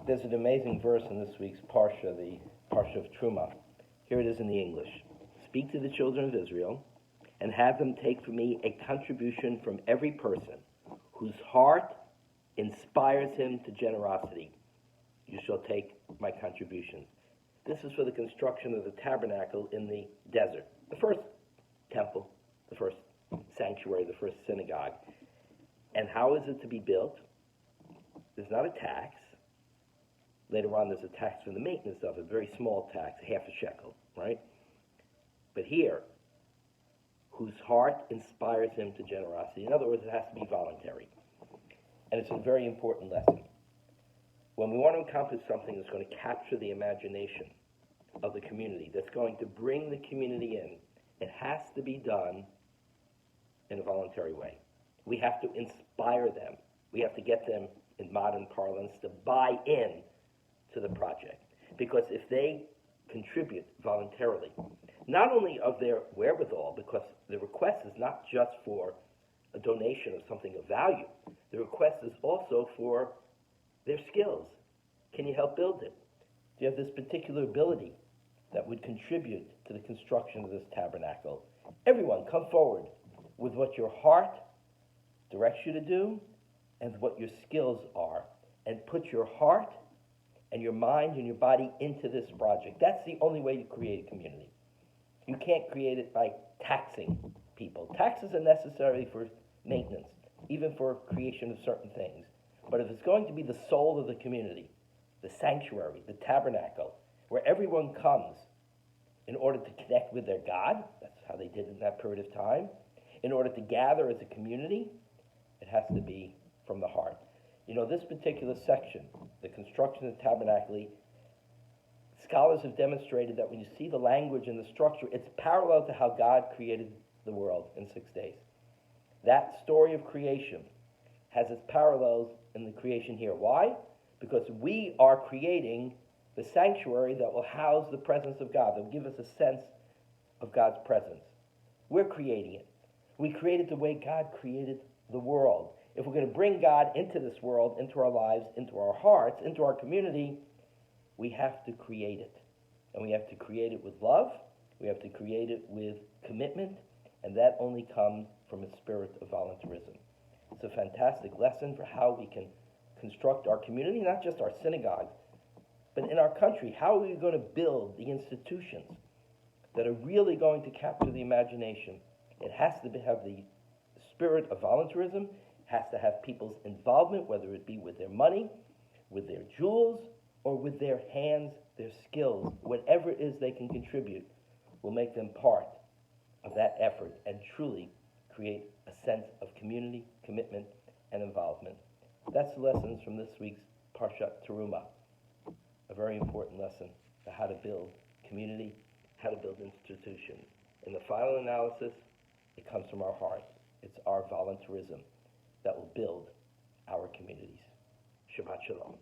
There's an amazing verse in this week's Parsha, the Parsha of Terumah. Here it is in the English. Speak to the children of Israel and have them take for me a contribution from every person whose heart inspires him to generosity. You shall take my contributions. This is for the construction of the tabernacle in the desert. The first temple, the first sanctuary, the first synagogue. And how is it to be built? There's not a tax. Later on, there's a tax for the maintenance of it, a very small tax, half a shekel, right? But here, whose heart inspires him to generosity. In other words, it has to be voluntary. And it's a very important lesson. When we want to accomplish something that's going to capture the imagination of the community, that's going to bring the community in, it has to be done in a voluntary way. We have to inspire them. We have to get them, in modern parlance, to buy in to the project. Because if they contribute voluntarily, not only of their wherewithal, because the request is not just for a donation of something of value, the request is also for their skills. Can you help build it? Do you have this particular ability that would contribute to the construction of this tabernacle? Everyone, come forward with what your heart directs you to do and what your skills are, and put your heart and your mind and your body into this project. That's the only way you create a community. You can't create it by taxing people. Taxes are necessary for maintenance, even for creation of certain things. But if it's going to be the soul of the community, the sanctuary, the tabernacle, where everyone comes in order to connect with their God, that's how they did it in that period of time, in order to gather as a community, it has to be from the heart. You know, this particular section, the construction of the tabernacle, scholars have demonstrated that when you see the language and the structure, it's parallel to how God created the world in 6 days. That story of creation has its parallels in the creation here. Why? Because we are creating the sanctuary that will house the presence of God, that will give us a sense of God's presence. We're creating it. We created the way God created the world. If we're going to bring God into this world, into our lives, into our hearts, into our community, we have to create it. And we have to create it with love. We have to create it with commitment. And that only comes from a spirit of voluntarism. It's a fantastic lesson for how we can construct our community, not just our synagogues, but in our country. How are we going to build the institutions that are really going to capture the imagination? It has to have the spirit of voluntarism, has to have people's involvement, whether it be with their money, with their jewels, or with their hands, their skills. Whatever it is they can contribute will make them part of that effort and truly create a sense of community, commitment, and involvement. That's the lessons from this week's Parashat Terumah. A very important lesson for how to build community, how to build institutions. In the final analysis, it comes from our heart. It's our voluntarism that will build our communities. Shabbat Shalom.